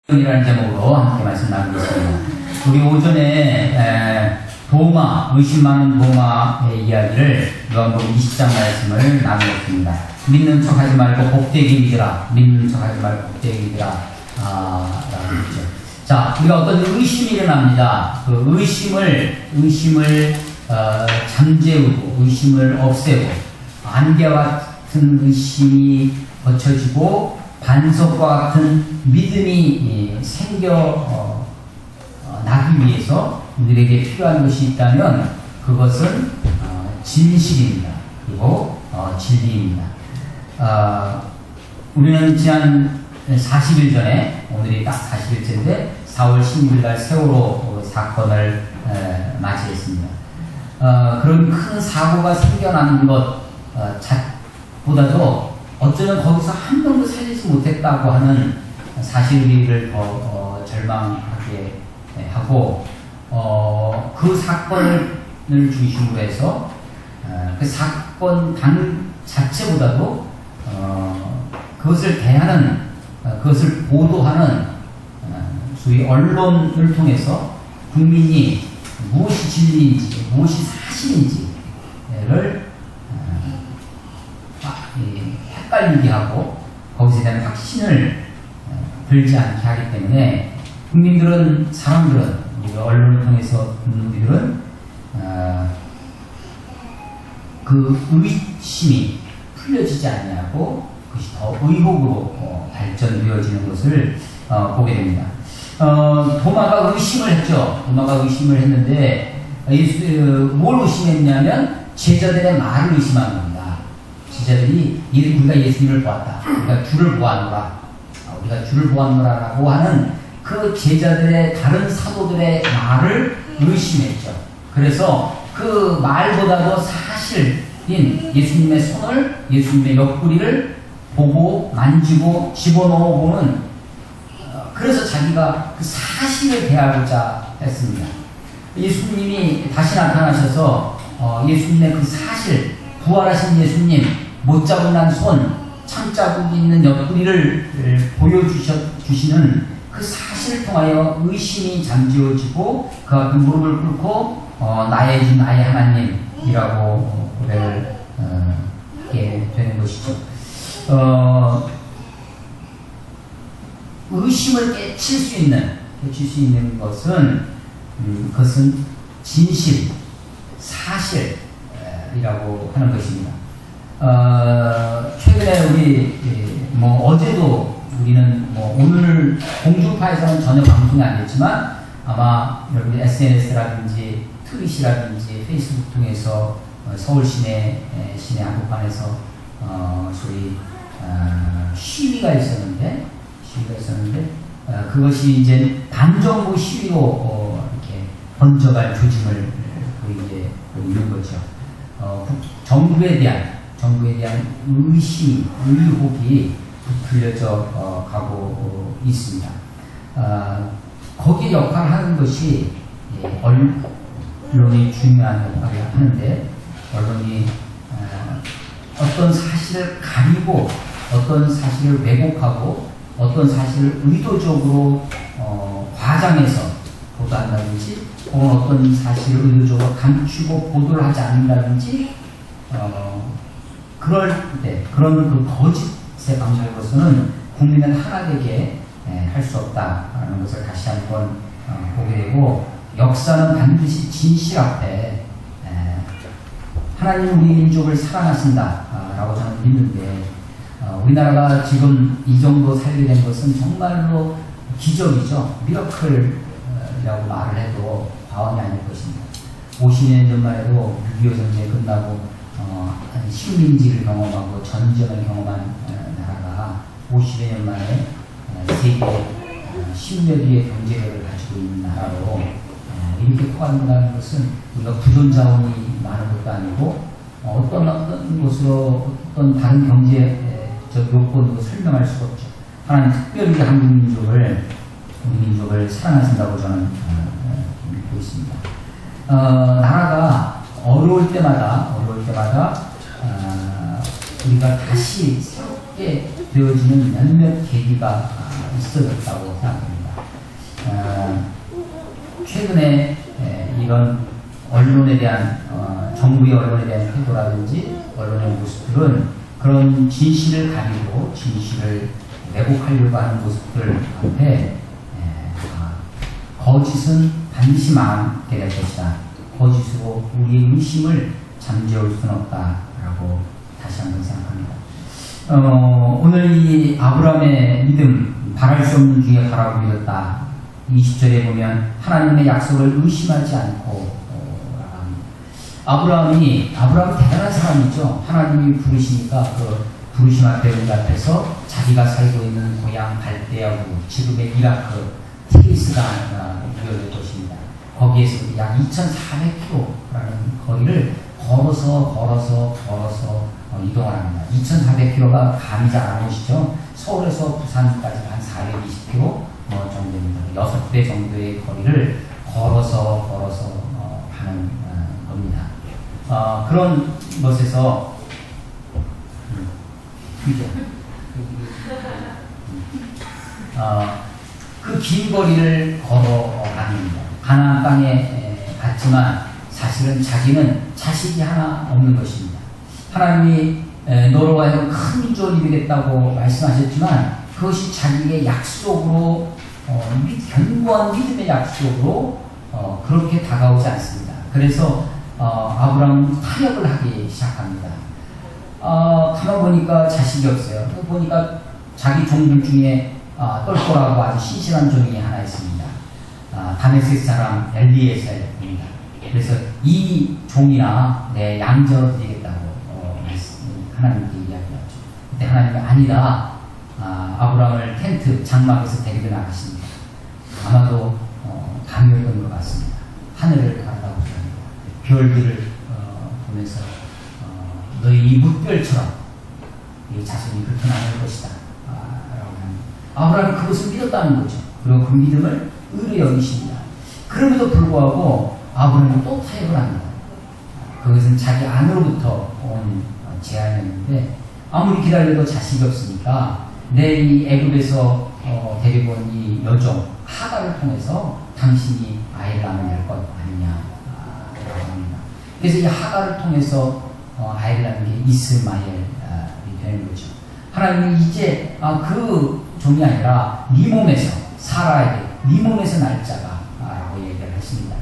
이라는 제목으로 함께 말씀 나누겠습니다. 우리 오전에 도마, 의심 많은 도마의 이야기를 요한복음 20장 말씀을 나누었습니다. 믿는 척 하지 말고 복되게 믿으라. 믿는 척 하지 말고 복되게 믿으라. 라고 했죠. 자, 우리가 어떤 의심이 일어납니다. 그 의심을 잠재우고, 의심을 없애고, 안개와 같은 의심이 거쳐지고, 반석과 같은 믿음이 나기 위해서 우리에게 필요한 것이 있다면 그것은 진실입니다. 그리고 진리입니다. 우리는 지난 40일 전에, 오늘이 딱 40일째인데 4월 16일 날 세월호 사건을 맞이했습니다. 그런 큰 사고가 생겨나는 것보다도 어쩌면 거기서 한 명도 살리지 못했다고 하는 사실을 더 절망하게 하고, 그 사건을 중심으로 해서 그 사건 자체보다도 그것을 대하는, 그것을 보도하는 소위 언론을 통해서 국민이 무엇이 진리인지 무엇이 사실인지를 헷갈리게 하고 거기서 대한 확신을 들지 않게 하기 때문에 사람들은 우리가 언론을 통해서 우리들은 그 의심이 풀려지지 않냐고 그것이 더 의혹으로 발전되어지는 것을 보게 됩니다. 도마가 의심을 했죠. 도마가 의심을 했는데 뭘 의심했냐면 제자들의 말을 의심한 겁니다. 제자들이 우리가 예수님을 보았다. 우리가 주를 보았노라라고 하는 그 제자들의 다른 사도들의 말을 의심했죠. 그래서 그 말보다도 사실인 예수님의 손을, 예수님의 옆구리를 보고 만지고 집어넣어보는, 그래서 자기가 그 사실을 대하고자 했습니다. 예수님이 다시 나타나셔서 예수님의 그 사실, 부활하신 예수님, 못자국 난 손, 창자국이 있는 옆구리를 보여주시는 그 사실을 통하여 의심이 잠재워지고 그 앞에 무릎을 꿇고 나의 주 나의 하나님이라고 고백을 하게 되는 것이죠. 의심을 깨칠 수 있는 것은 그것은 진실, 사실이라고 하는 것입니다. 최근에 어제도 우리는 오늘 공중파에서는 전혀 방송이 안 됐지만 아마 여러분들 SNS라든지 트윗이라든지 페이스북 통해서 서울 시내 한복판에서 소위 시위가 있었는데 그것이 이제 반정부 시위로 이렇게 번져갈 조짐을 보이고 있는 거죠. 정부에 대한 의혹이 부풀려져 가고 있습니다. 거기에 역할을 하는 것이 언론이 중요한 역할을 하는데, 언론이 어떤 사실을 가리고 어떤 사실을 왜곡하고 어떤 사실을 의도적으로 과장해서 보도한다든지, 혹은 어떤 사실을 의도적으로 감추고 보도를 하지 않는다든지, 그럴 때 그런 그 거짓의 방식으로서는 국민은 하나되게 할 수 없다라는 것을 다시 한번 보게 되고, 역사는 반드시 진실 앞에 하나님 우리 민족을 사랑하신다라고 저는 믿는데, 우리나라가 지금 이 정도 살게 된 것은 정말로 기적이죠. 미러클이라고 말을 해도 과언이 아닐 것입니다. 50년 전만 해도 6.25 전쟁이 끝나고 식민지를 경험하고 전쟁을 경험한 나라가 50여 년 만에 세계 10여 개의 경제력을 가지고 있는 나라로 이렇게 커간다는 것은 우리가 부존 자원이 많은 것도 아니고 어떤 것으로 어떤 다른 경제적 요건으로 설명할 수가 없죠. 하나님 특별히 우리 민족을 사랑하신다고 저는 믿고 있습니다. 나라가 어려울 때마다 우리가 다시 새롭게 되어지는 몇몇 계기가 있어졌다고 생각합니다. 최근에 이런 언론에 대한 정부의 언론에 대한 태도라든지 언론의 모습들은 그런 진실을 가리고 진실을 왜곡하려고 하는 모습들 앞에 거짓은 반드시 망하게 될 것이다. 거짓으로 우리의 의심을 잠재울 수는 없다라고 다시 한번 생각합니다. 오늘 이 아브라함의 믿음, 바랄 수 없는 중에 바라고 믿었다. 20절에 보면 하나님의 약속을 의심하지 않고 아브라함 대단한 사람이죠. 하나님이 부르시니까 그 부르심 앞에 응답해서 자기가 살고 있는 고향 갈대아우, 지금의 이라크 티리스가 이어질 것입니다. 거기에서 약 2,400km라는 거리를 걸어서 이동을 합니다. 2,400km가 감이 잘 안 오시죠? 서울에서 부산까지 한 420km 정도입니다. 6배 정도의 거리를 걸어서 가는 겁니다. 그런 것에서 그 긴 거리를 걸어갑니다. 가나안 땅에 갔지만 사실은 자기는 자식이 하나 없는 것입니다. 하나님이 너로 하여금 큰 민족을 이루겠다고 말씀하셨지만 그것이 자기의 약속으로 견고한 믿음의 약속으로 그렇게 다가오지 않습니다. 그래서 아브라함은 타협을 하기 시작합니다. 가만 보니까 자식이 없어요. 보니까 자기 종들 중에 똘똘하고 아주 신실한 종이 하나 있습니다. 다메섹 사람 엘리에셀입니다. 그래서 이 종이나 내 양자로 드리겠다고 하나님께 이야기하죠. 그때 하나님이 아니다. 아브라함을 텐트 장막에서 데리고 나가십니다. 아마도 밤이었던 것 같습니다. 하늘을 바라보고 별들을 보면서 너희 이 뭇별처럼 이 자손이 그렇게 나눌 것이다. 라고 합니다. 아브라함이 그것을 믿었다는 거죠. 그리고 그 믿음을 의로 여기십니다. 그럼에도 불구하고 아브라함이 또 타협을 합니다. 그것은 자기 안으로부터 온 제안이었는데 아무리 기다려도 자식이 없으니까 내 이 애굽에서 데리고 온 이 여종 하갈을 통해서 당신이 아이를 낳으면 것 아니냐라고 합니다. 그래서 이 하갈을 통해서 아이를 낳는 게 이스마엘이 되는 거죠. 하나님이 이제 그 종이 아니라 네 몸에서 사라에게 네 몸에서 날 자가 라고 얘기를 했습니다.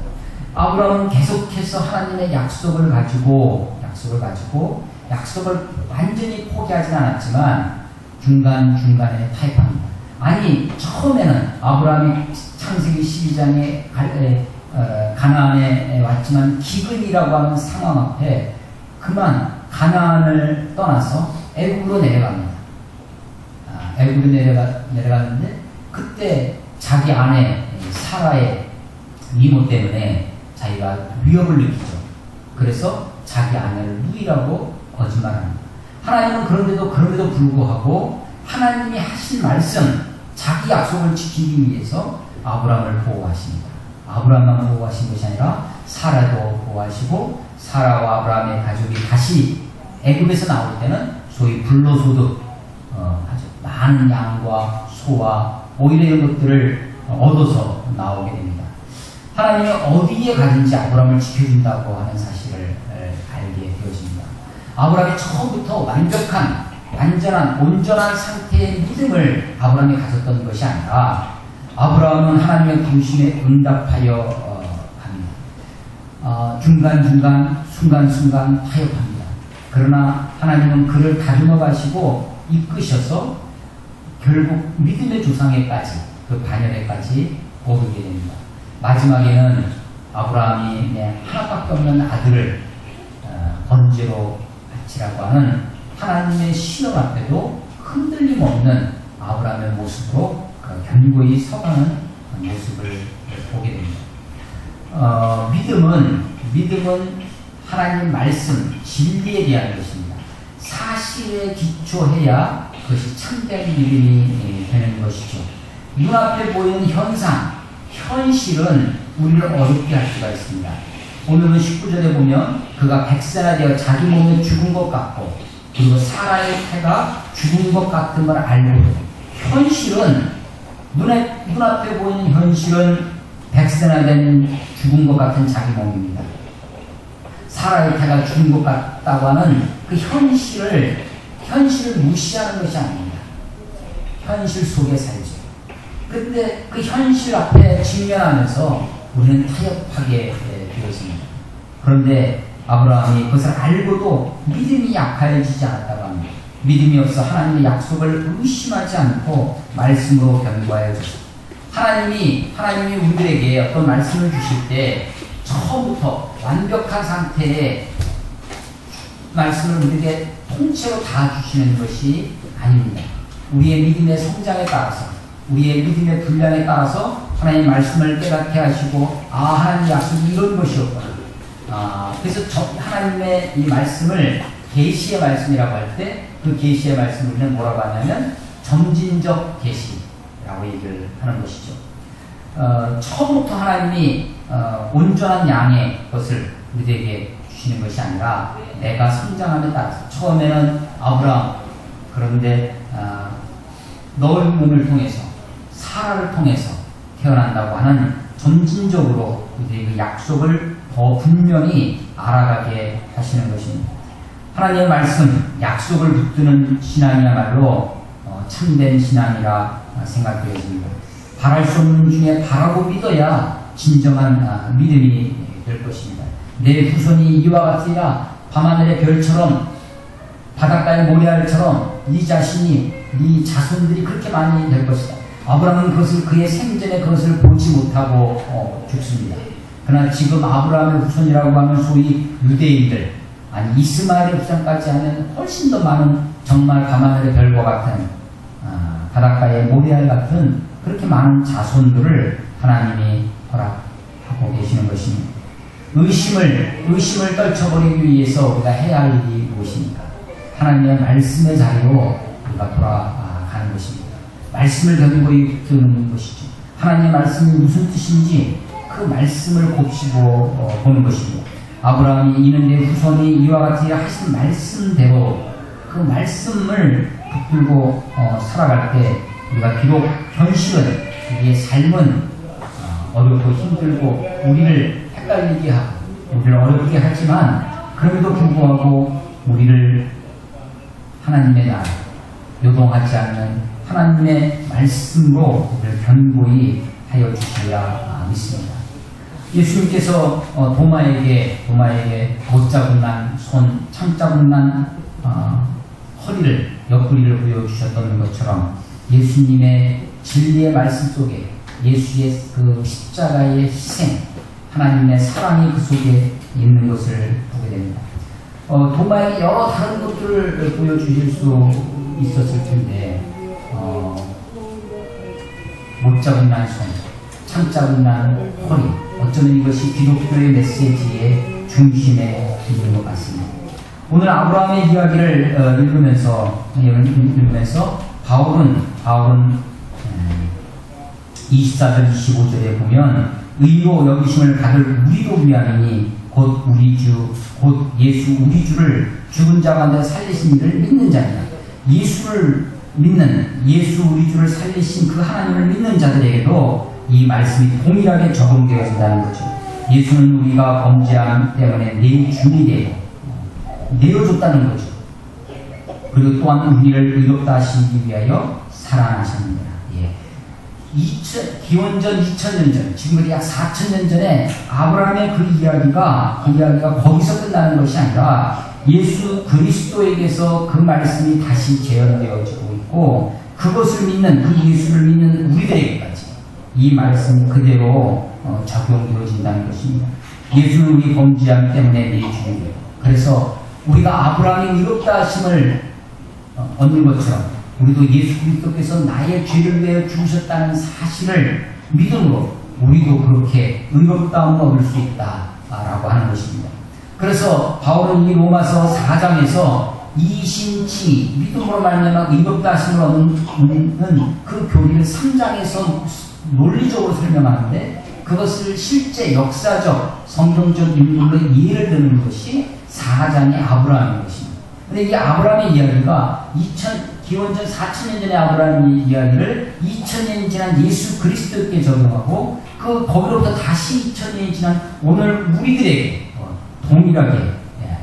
아브라함은 계속해서 하나님의 약속을 가지고 약속을 완전히 포기하진 않았지만 중간중간에 타협합니다. 아니 처음에는 아브라함이 창세기 12장에 가나안에 왔지만 기근이라고 하는 상황 앞에 그만 가나안을 떠나서 애굽으로 내려갑니다. 애굽으로 내려갔는데 그때 자기 아내 사라의 미모 때문에 자기가 위협을 느끼죠. 그래서 자기 아내를 누이라고 거짓말합니다. 하나님은 그럼에도 불구하고 하나님이 하신 말씀, 자기 약속을 지키기 위해서 아브라함을 보호하십니다. 아브라함만 보호하신 것이 아니라 사라도 보호하시고 사라와 아브라함의 가족이 다시 애굽에서 나올 때는 소위 불로소득 아주 많은 양과 소와 오히려 이런 것들을 얻어서 나오게 됩니다. 하나님이 어디에 가든지 아브라함을 지켜준다고 하는 사실을 알게 되어집니다. 아브라함이 처음부터 완벽한, 완전한, 온전한 상태의 믿음을 아브라함이 가졌던 것이 아니라 아브라함은 하나님의 부르심에 응답하여 합니다. 중간중간, 순간순간 타협합니다. 그러나 하나님은 그를 다듬어 가시고 이끄셔서 결국 믿음의 조상에까지, 그 반열에까지 오르게 됩니다. 마지막에는 아브라함이 하나밖에 없는 아들을 번제로 바치라고 하는 하나님의 신앙 앞에도 흔들림 없는 아브라함의 모습으로 견고히 서가는 모습을 보게 됩니다. 믿음은 하나님 말씀, 진리에 대한 것입니다. 사실에 기초해야 그것이 참된 믿음이 되는 것이죠. 눈앞에 보이는 현실은 우리를 어렵게 할 수가 있습니다. 오늘은 19절에 보면 그가 100세나 되어 자기 몸에 죽은 것 같고 그리고 사라의 태가 죽은 것 같은 걸 알고도 현실은 눈앞에 보이는 현실은 100 액시던하된 죽은 것 같은 자기 몸입니다. 사라의 태가 죽은 것 같다고 하는 그 현실을 무시하는 것이 아닙니다. 현실 속에 살죠. 그런데 그 현실 앞에 직면하면서 우리는 타협하게 되었습니다. 그런데 아브라함이 그것을 알고도 믿음이 약해지지 않았다고 합니다. 믿음이 없어 하나님의 약속을 의심하지 않고 말씀으로 견고하여 졌습니다. 하나님이 우리들에게 어떤 말씀을 주실 때 처음부터 완벽한 상태의 말씀을 우리에게 통째로 다 주시는 것이 아닙니다. 우리의 믿음의 성장에 따라서, 우리의 믿음의 분량에 따라서 하나님의 말씀을 깨닫게 하시고, 하나님의 약속이 이런 것이었구나. 그래서 하나님의 이 말씀을 계시의 말씀이라고 할 때 그 계시의 말씀을 우리는 뭐라고 하냐면 점진적 계시라고 얘기를 하는 것이죠. 처음부터 하나님이 온전한 양의 것을 우리에게 주시는 것이 아니라 내가 성장함에 따라서 처음에는 아브라함, 그런데 너의 몸을 통해서 사라를 통해서 태어난다고 하는 점진적으로 우리의 그 약속을 더 분명히 알아가게 하시는 것입니다. 하나님의 말씀, 약속을 붙드는 신앙이야말로 참된 신앙이라 생각되어집니다. 바랄 수 없는 중에 바라고 믿어야 진정한 믿음이 될 것입니다. 내 후손이 이와 같으리라. 밤하늘의 별처럼 바닷가의 모래알처럼 네 자신이, 네 자손들이 그렇게 많이 될 것이다. 아브라함은 그의 생전에 그것을 보지 못하고 죽습니다. 그러나 지금 아브라함의 후손이라고 하는 소위 유대인들, 아니 이스마엘의 후손까지 하면 훨씬 더 많은, 정말 밤하늘의 별과 같은 바닷가의 모래알 같은 그렇게 많은 자손들을 하나님이 허락하고 계시는 것입니다. 의심을 떨쳐버리기 위해서 우리가 해야 할 일이 무엇입니까? 하나님의 말씀의 자리로 우리가 돌아가는 것입니다. 말씀을 견고히 붙드는 것이죠. 하나님의 말씀이 무슨 뜻인지 그 말씀을 곱씹어 보는 것입니다. 아브라함이 이는 내 후손이 이와 같이 하신 말씀대로 그 말씀을 붙들고 살아갈 때 우리가 비록 현실은, 우리의 삶은 어렵고 힘들고 우리를 헷갈리게 하고 우리를 어렵게 하지만 그럼에도 불구하고 우리를 하나님의 나라, 요동하지 않는 하나님의 말씀으로 우리를 견고히 하여 주시리라 믿습니다. 예수님께서 도마에게 못자국난 손, 참자국난 허리를, 옆구리를 보여주셨던 것처럼 예수님의 진리의 말씀 속에 예수의 그 십자가의 희생, 하나님의 사랑이 그 속에 있는 것을 보게 됩니다. 도마에게 여러 다른 것들을 보여주실 수 있었을 텐데 못자국난 손, 참자국난 허리, 어쩌면 이것이 기독교의 메시지의 중심에 있는 것 같습니다. 오늘 아브라함의 이야기를 읽으면서 바울은 24절 25절에 보면 의로 여기심을 받을 우리도 위함이니 곧 우리 주 곧 예수 우리 주를 죽은 자 가운데 살리신 이를 믿는 자니라. 예수를 믿는, 예수 우리 주를 살리신 그 하나님을 믿는 자들에게도 이 말씀이 동일하게 적용되어진다는 거죠. 예수는 우리가 범죄함 때문에 내 주님에게 내어줬다는 거죠. 그리고 또한 우리를 의롭다 하시기 위하여 살아나셨느니라. 기원전 2000년 전, 지금 약 4000년 전에 아브라함의 그 이야기가 거기서 끝나는 것이 아니라 예수 그리스도에게서 그 말씀이 다시 재현되어지고 있고, 그것을 믿는, 그 예수를 믿는 우리들에게까지 이 말씀이 그대로 적용되어진다는 것입니다. 예수는 우리 범죄함 때문에 내 주님이고, 그래서 우리가 아브라함의 의롭다 하심을 얻는 것처럼 우리도 예수 그리스도께서 나의 죄를 위해 죽으셨다는 사실을 믿음으로 우리도 그렇게 의롭다함을 얻을 수 있다라고 하는 것입니다. 그래서 바울은 이 로마서 4장에서 이신치, 믿음으로 말미암아 의롭다 하심을 얻는 그 교리를 3장에서 논리적으로 설명하는데, 그것을 실제 역사적 성경적 인물로 예를 드는 것이 4장의 아브라함인 것입니다. 근데 이 아브라함의 이야기가 기원전 4000년 전의 아브라함의 이야기를 2000년이 지난 예수 그리스도께 적용하고 그 거기로부터 다시 2000년이 지난 오늘 우리들에게 동일하게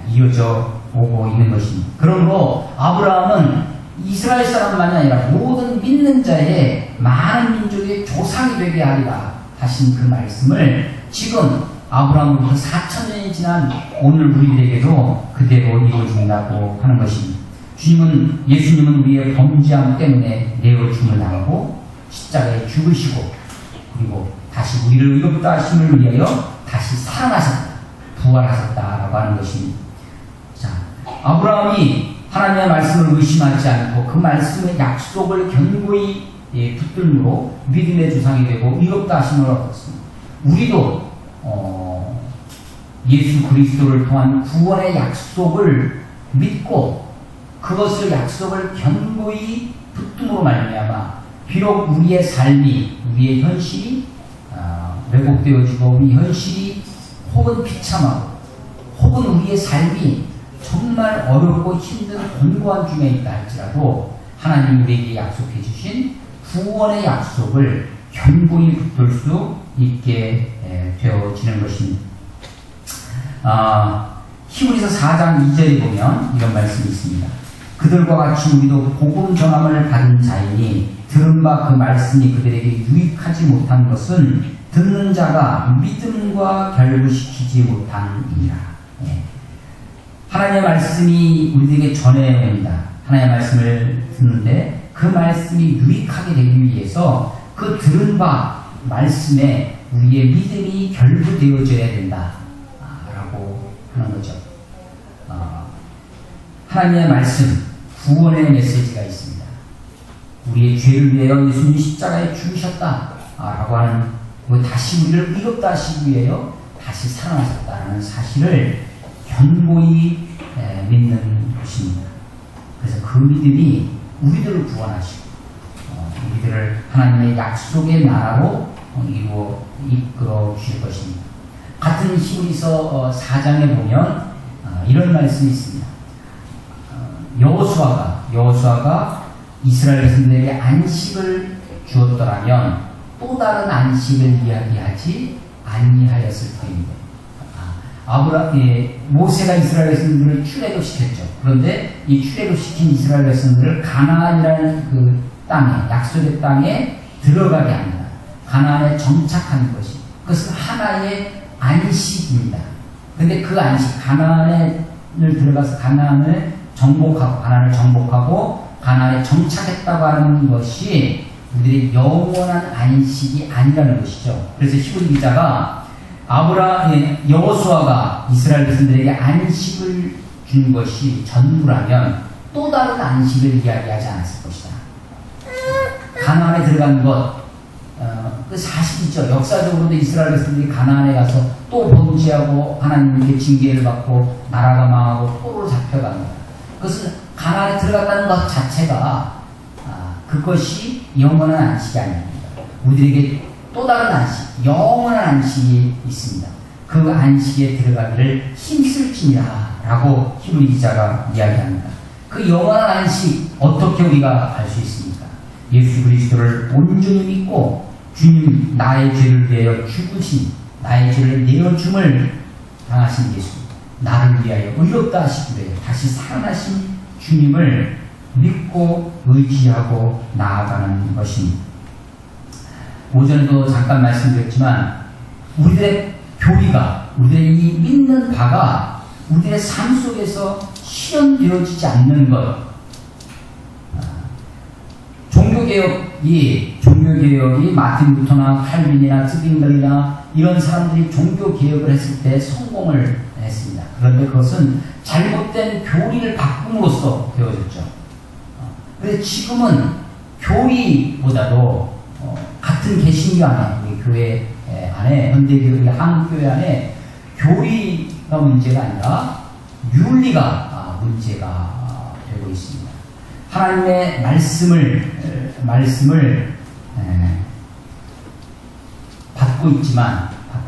이어져 오고 있는 것입니다. 그러므로 아브라함은 이스라엘 사람만이 아니라 모든 믿는 자의 많은 민족의 조상이 되게 하리라 하신 그 말씀을 지금 아브라함으로부터 4000년이 지난 오늘 우리들에게도 그대로 이루어진다고 하는 것입니다. 예수님은 우리의 범죄함 때문에 내어줌을 당하고 십자가에 죽으시고 그리고 다시 우리를 의롭다 하심을 위하여 다시 살아나셨다, 부활하셨다라고 하는 것입니다. 자, 아브라함이 하나님의 말씀을 의심하지 않고 그 말씀의 약속을 견고히 붙들므로 믿음의 조상이 되고 의롭다 하심을 얻었습니다. 우리도 예수 그리스도를 통한 구원의 약속을 믿고 그것을 약속을 견고히 붙듦으로 말미암아 비록 우리의 삶이 우리의 현실이 왜곡되어지고 우리 현실이 혹은 비참하고 혹은 우리의 삶이 정말 어렵고 힘든 공고한 중에 있다 할지라도 하나님 우리에게 약속해 주신 구원의 약속을 견고히 붙들 수 있게 되어지는 것입니다. 히브리서 4장 2절에 보면 이런 말씀이 있습니다. 그들과 같이 우리도 복음 전함을 받은 자이니 들은 바 그 말씀이 그들에게 유익하지 못한 것은 듣는 자가 믿음과 결부시키지 못함이라. 하나님의 말씀이 우리에게 전해옵니다. 하나님의 말씀을 듣는데 그 말씀이 유익하게 되기 위해서 그 들은 바 말씀에 우리의 믿음이 결부되어져야 된다 라고 하는 거죠. 하나님의 말씀, 구원의 메시지가 있습니다. 우리의 죄를 위하여 예수님이 십자가에 죽으셨다 라고 하는 다시 우리를 의롭다 하시기 위하여 다시 살아나셨다는 사실을 견고히 믿는 것입니다. 그래서 그 믿음이 우리들을 구원하시고 우리들을 하나님의 약속의 나라로 이끌어 주실 것입니다. 같은 히브리서 4장에 보면 이런 말씀이 있습니다. 여호수아가 이스라엘 백성들에게 안식을 주었더라면 또 다른 안식을 이야기하지 아니하였을 터인데 모세가 이스라엘 백성들을 출애굽시켰죠. 그런데 이 출애굽시킨 이스라엘 백성들을 가나안이라는 그 땅에, 약속의 땅에 들어가게 합니다. 가나안에 정착하는 것이 그것은 하나의 안식입니다. 근데 그 안식, 가나안을 들어가서 가나안을 정복하고 가나안에 정착했다고 하는 것이 우리들의 영원한 안식이 아니라는 것이죠. 그래서 히브리 기자가 여호수아가 이스라엘 백성들에게 안식을 준 것이 전부라면 또 다른 안식을 이야기하지 않았을 것이다. 가나안에 들어간 것, 그 사실이죠. 역사적으로도 이스라엘 백성들이 가나안에 가서 또 범죄하고 하나님께 징계를 받고 나라가 망하고 포로로 잡혀갑니다. 그것은 가나안에 들어갔다는 것 자체가 그것이 영원한 안식이 아닙니다. 우리에게 또 다른 안식, 영원한 안식이 있습니다. 그 안식에 들어가기를 힘쓸지니라 라고 히브리 기자가 이야기합니다. 그 영원한 안식 어떻게 우리가 알 수 있습니까? 예수 그리스도를 온전히 믿고 주님 나의 죄를 위하여 죽으신 나의 죄를 내어줌을 당하신 예수 나를 위하여 의롭다 하시기 위해 다시 살아나신 주님을 믿고 의지하고 나아가는 것입니다. 오전에도 잠깐 말씀드렸지만 우리들의 교리가 우리들의 이 믿는 바가 우리들의 삶 속에서 실현되어지지 않는 것 종교개혁이 마틴 루터나 칼빈이나 스핑글이나 이런 사람들이 종교개혁을 했을 때 성공을 했습니다. 그런데 그것은 잘못된 교리를 바꿈으로써 되어졌죠. 그런데 지금은 교리보다도 같은 개신교 안에 우리 교회 안에 현대교회 한국교회 안에 교리가 문제가 아니라 윤리가 문제가 되고 있습니다. 하나님의 말씀을 받고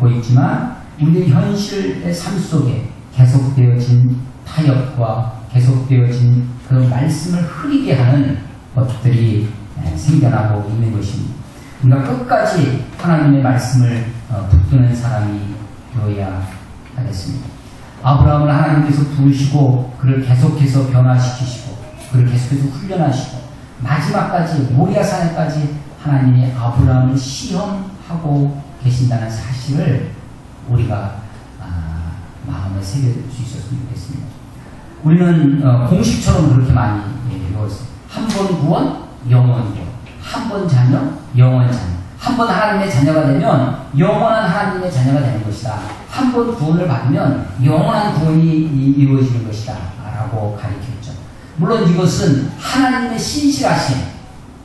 있지만 우리 현실의 삶 속에 계속되어진 타협과 계속되어진 그 말씀을 흐리게 하는 것들이 생겨나고 있는 것입니다. 우리가 끝까지 하나님의 말씀을 붙드는 사람이 되어야 하겠습니다. 아브라함을 하나님께서 부르시고 그를 계속해서 변화시키시고 그를 계속해서 훈련하시고 마지막까지 모리아산에까지 하나님이 아브라함을 시험하고 계신다는 사실을 우리가 마음에 새길 수 있었으면 좋겠습니다. 우리는 공식처럼 그렇게 많이 배웠어요. 한 번 구원, 영원 구원. 한 번 자녀, 영원 자녀. 한 번 하나님의 자녀가 되면 영원한 하나님의 자녀가 되는 것이다. 한 번 구원을 받으면 영원한 구원이 이루어지는 것이다. 라고 가르쳤죠. 물론 이것은 하나님의 신실하심,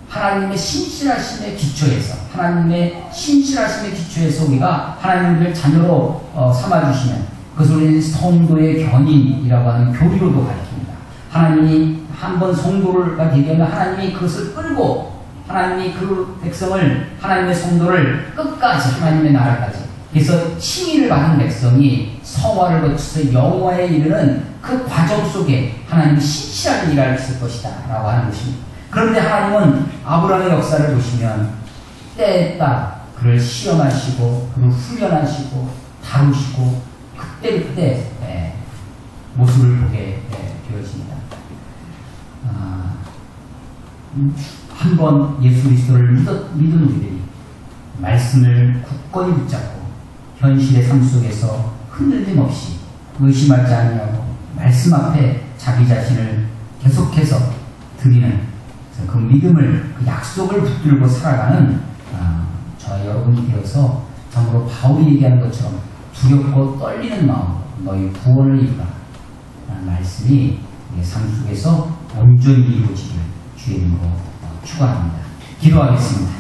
하나님의 신실하심의 기초에서, 하나님의 신실하심의 기초에서 우리가 하나님을 자녀로 삼아주시면 그것을 우리는 성도의 견인이라고 하는 교리로도 가르칩니다. 하나님이 한 번 성도가 되게 하면 하나님이 그것을 끌고 하나님이 그 백성을, 하나님의 성도를 끝까지 하나님의 나라까지, 그래서 칭의를 받은 백성이 성화를 거쳐서 영화에 이르는 그 과정 속에 하나님이 신실하게 일하실 것이다 라고 하는 것입니다. 그런데 하나님은 아브라함의 역사를 보시면 때에 따라 그를 시험하시고 그를 훈련하시고 다루시고 그때 모습을 보게 되어집니다. 한번 예수 그리스도를 믿은 우리들이 말씀을 굳건히 붙잡고 현실의 삶 속에서 흔들림 없이 의심하지 아니하고 말씀 앞에 자기 자신을 계속해서 드리는 그 믿음을, 그 약속을 붙들고 살아가는 저와 여러분이 되어서 정말로 바울이 얘기하는 것처럼 두렵고 떨리는 마음으로 너희 구원을 이루라 라는 말씀이 우리의 삶 속에서 온전히 이루어지기를 주의 이름으로 축원합니다. 기도하겠습니다.